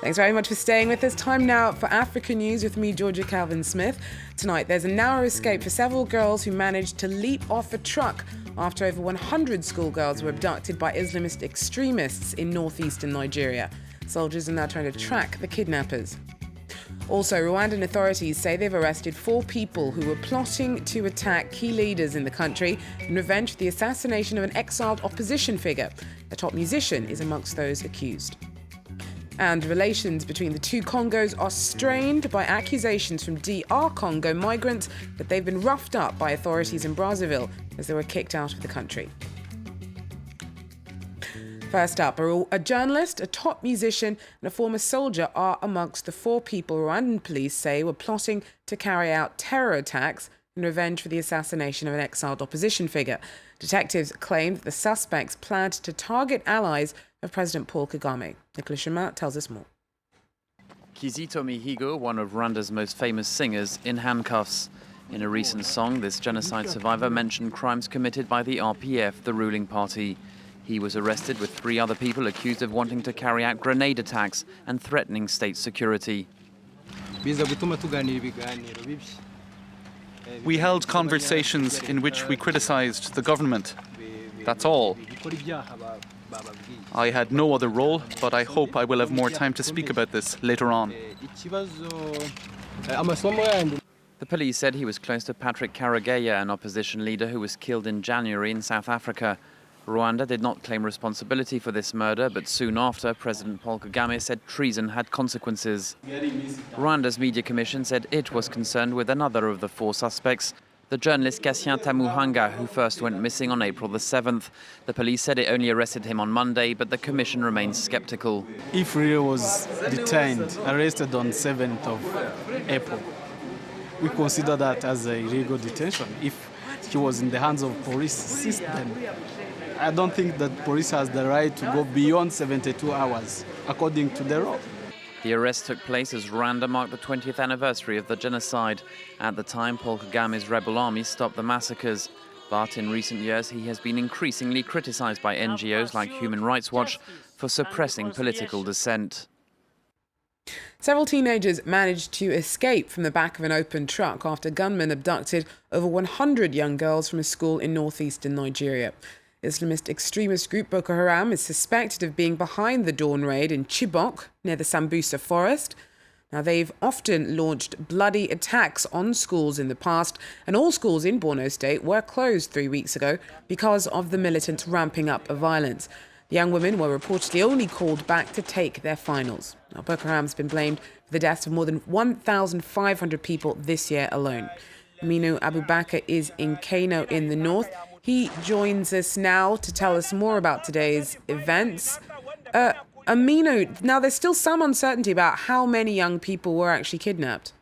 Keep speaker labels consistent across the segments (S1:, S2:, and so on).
S1: Thanks very much for staying with us. Time now for Africa News with me, Georgia Calvin-Smith. Tonight, there's a narrow escape for several girls who managed to leap off a truck after over 100 schoolgirls were abducted by Islamist extremists in northeastern Nigeria. Soldiers are now trying to track the kidnappers. Also, Rwandan authorities say they've arrested 4 people who were plotting to attack key leaders in the country in revenge for the assassination of an exiled opposition figure. A top musician is amongst those accused. And relations between the two Congos are strained by accusations from DR Congo migrants that they've been roughed up by authorities in Brazzaville as they were kicked out of the country. First up, a journalist, a top musician and a former soldier are amongst the 4 people Rwandan police say were plotting to carry out terror attacks in revenge for the assassination of an exiled opposition figure. Detectives claimed that the suspects planned to target allies of President Paul Kagame. Nicholas Chamat tells us more.
S2: Kizito Mihigo, one of Rwanda's most famous singers, in handcuffs. In a recent song, this genocide survivor mentioned crimes committed by the RPF, the ruling party. He was arrested with 3 other people accused of wanting to carry out grenade attacks and threatening state security.
S3: We held conversations in which we criticized the government. That's all. I had no other role, but I hope I will have more time to speak about this later on.
S2: The police said he was close to Patrick Karegeya, an opposition leader who was killed in January in South Africa. Rwanda did not claim responsibility for this murder, but soon after, President Paul Kagame said treason had consequences. Rwanda's Media Commission said it was concerned with another of the 4 suspects, the journalist Cassien Tamuhanga, who first went missing on April the 7th. The police said it only arrested him on Monday, but the commission remains skeptical.
S4: If Rio was detained, arrested on 7th of April, we consider that as a illegal detention. If he was in the hands of police system, I don't think that police has the right to go beyond 72 hours, according to the law.
S2: The arrest took place as Rwanda marked the 20th anniversary of the genocide. At the time, Paul Kagame's rebel army stopped the massacres. But in recent years, he has been increasingly criticized by NGOs like Human Rights Watch for suppressing political dissent.
S1: Several teenagers managed to escape from the back of an open truck after gunmen abducted over 100 young girls from a school in northeastern Nigeria. Islamist extremist group Boko Haram is suspected of being behind the dawn raid in Chibok, near the Sambusa forest. Now, they've often launched bloody attacks on schools in the past, and all schools in Borno State were closed 3 weeks ago because of the militants ramping up of violence. The young women were reportedly only called back to take their finals. Now, Boko Haram's been blamed for the deaths of more than 1,500 people this year alone. Aminu Abubakar is in Kano in the north. He joins us now to tell us more about today's events. Aminu, now there's still some uncertainty about how many young people were actually kidnapped.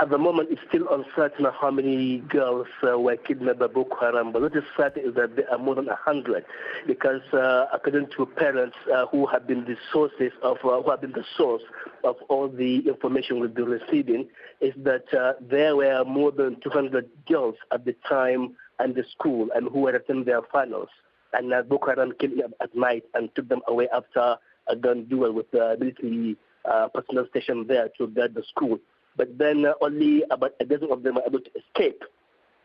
S5: At the moment, it's still uncertain how many girls were kidnapped by Boko Haram, but what is certain is that there are more than 100, because according to parents who have been the source of all the information we've been receiving, is that there were more than 200 girls at the time and the school and who were attending their finals. And Boko Haram came up at night and took them away after a gun duel with the military personnel stationed there to guard the school. But then only about a dozen of them were able to escape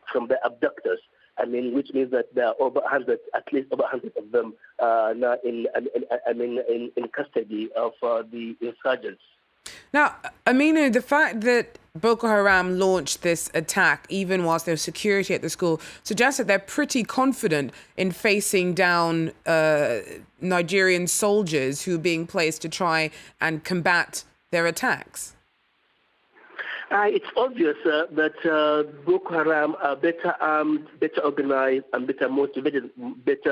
S5: from the abductors. Which means that there are over 100, at least over 100 of them now in custody of the insurgents.
S1: Now, Aminu, the fact that Boko Haram launched this attack, even whilst there's security at the school, suggests that they're pretty confident in facing down Nigerian soldiers who are being placed to try and combat their attacks.
S5: It's obvious that Boko Haram are better armed, better organized, and better motivated than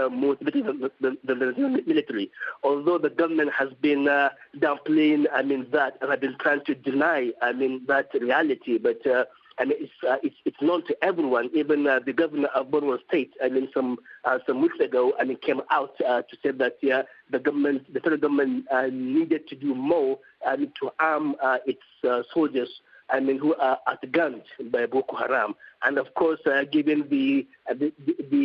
S5: the military. Although the government has been downplaying, that, and have been trying to deny, that reality. But it's known to everyone. Even the governor of Borno State, some weeks ago, came out to say that the federal government needed to do more to arm its soldiers who are outgunned by Boko Haram. And of course, given the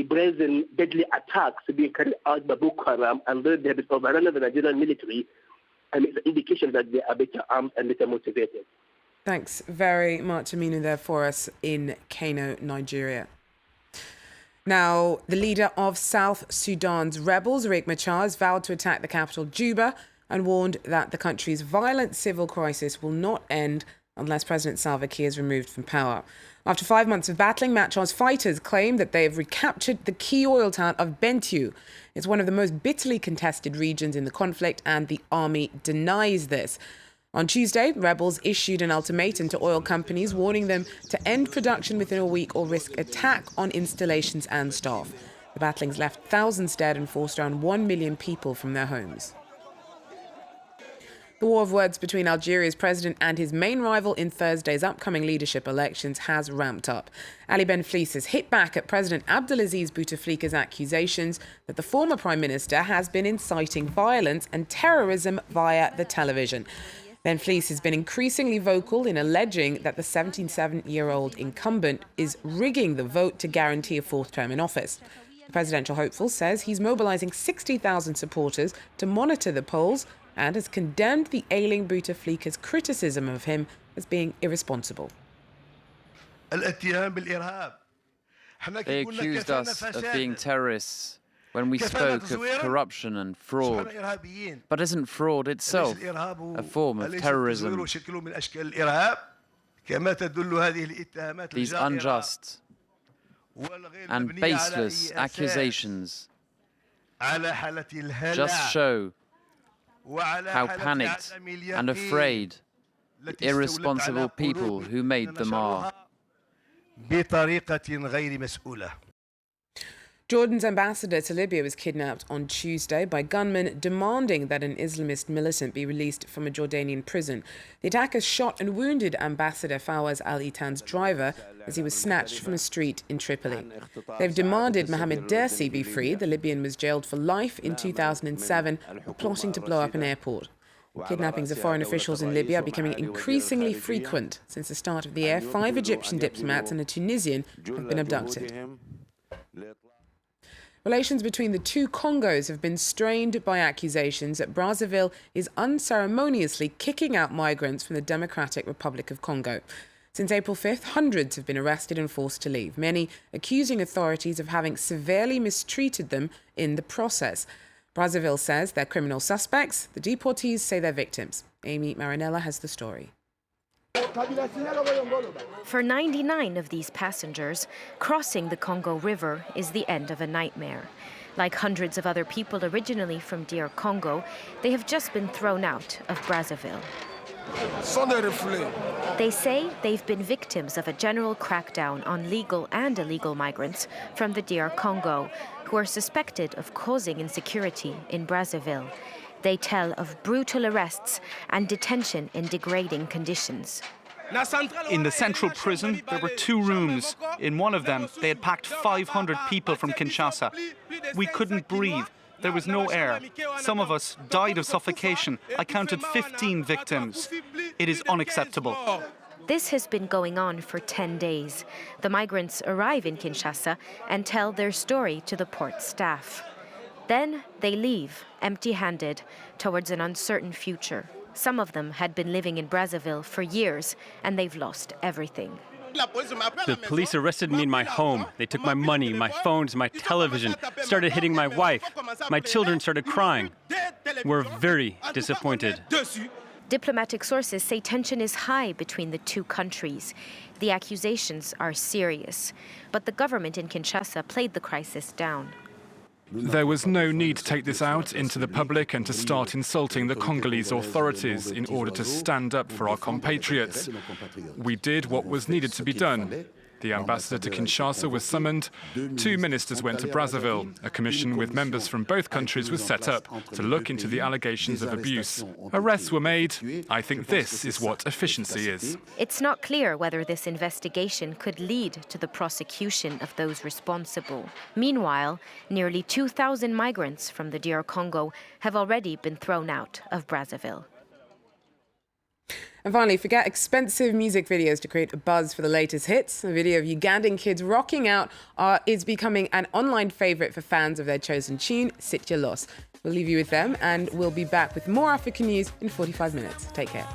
S5: brazen, deadly attacks being carried out by Boko Haram, and they have been overrun by the Nigerian military, and it's an indication that they are better armed and better motivated.
S1: Thanks very much, Aminu, there for us in Kano, Nigeria. Now, the leader of South Sudan's rebels, Riek Machar, has vowed to attack the capital, Juba, and warned that the country's violent civil crisis will not end unless President Salva Kiir is removed from power. After 5 months of battling, Machar's fighters claim that they have recaptured the key oil town of Bentiu. It's one of the most bitterly contested regions in the conflict, and the army denies this. On Tuesday, rebels issued an ultimatum to oil companies, warning them to end production within a week or risk attack on installations and staff. The battlings left thousands dead and forced around 1 million people from their homes. The war of words between Algeria's president and his main rival in Thursday's upcoming leadership elections has ramped up. Ali Benflis has hit back at President Abdelaziz Bouteflika's accusations that the former prime minister has been inciting violence and terrorism via the television. Benflis has been increasingly vocal in alleging that the 77-year-old incumbent is rigging the vote to guarantee a fourth term in office. The presidential hopeful says he's mobilising 60,000 supporters to monitor the polls and has condemned the ailing Bouteflika's criticism of him as being irresponsible.
S2: They accused us of being terrorists when we spoke of corruption and fraud. But isn't fraud itself a form of terrorism? These unjust and baseless accusations just show how panicked and afraid the irresponsible people who made them are.
S1: Jordan's ambassador to Libya was kidnapped on Tuesday by gunmen demanding that an Islamist militant be released from a Jordanian prison. The attackers shot and wounded Ambassador Fawaz Al-Itan's driver as he was snatched from a street in Tripoli. They've demanded Mohamed Dersi be freed. The Libyan was jailed for life in 2007 for plotting to blow up an airport. Kidnappings of foreign officials in Libya are becoming increasingly frequent. Since the start of the year, 5 Egyptian diplomats and a Tunisian have been abducted. Relations between the two Congos have been strained by accusations that Brazzaville is unceremoniously kicking out migrants from the Democratic Republic of Congo. Since April 5th, hundreds have been arrested and forced to leave, many accusing authorities of having severely mistreated them in the process. Brazzaville says they're criminal suspects. The deportees say they're victims. Amy Marinella has the story.
S6: For 99 of these passengers, crossing the Congo River is the end of a nightmare. Like hundreds of other people originally from DR Congo, they have just been thrown out of Brazzaville. They say they've been victims of a general crackdown on legal and illegal migrants from the DR Congo, who are suspected of causing insecurity in Brazzaville. They tell of brutal arrests and detention in degrading conditions.
S3: In the central prison, there were 2 rooms. In one of them, they had packed 500 people from Kinshasa. We couldn't breathe. There was no air. Some of us died of suffocation. I counted 15 victims. It is unacceptable.
S6: This has been going on for 10 days. The migrants arrive in Kinshasa and tell their story to the port staff. Then they leave, empty-handed, towards an uncertain future. Some of them had been living in Brazzaville for years, and they've lost everything.
S7: The police arrested me in my home. They took my money, my phones, my television, started hitting my wife. My children started crying. We're very disappointed.
S6: Diplomatic sources say tension is high between the two countries. The accusations are serious, but the government in Kinshasa played the crisis down.
S8: There was no need to take this out into the public and to start insulting the Congolese authorities in order to stand up for our compatriots. We did what was needed to be done. The ambassador to Kinshasa was summoned. 2 ministers went to Brazzaville. A commission with members from both countries was set up to look into the allegations of abuse. Arrests were made. I think this is what efficiency is.
S6: It's not clear whether this investigation could lead to the prosecution of those responsible. Meanwhile, nearly 2,000 migrants from the DR Congo have already been thrown out of Brazzaville.
S1: And finally, forget expensive music videos to create a buzz for the latest hits. A video of Ugandan kids rocking out is becoming an online favourite for fans of their chosen tune, Sitya Loss. We'll leave you with them, and we'll be back with more African news in 45 minutes. Take care.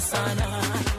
S9: Sana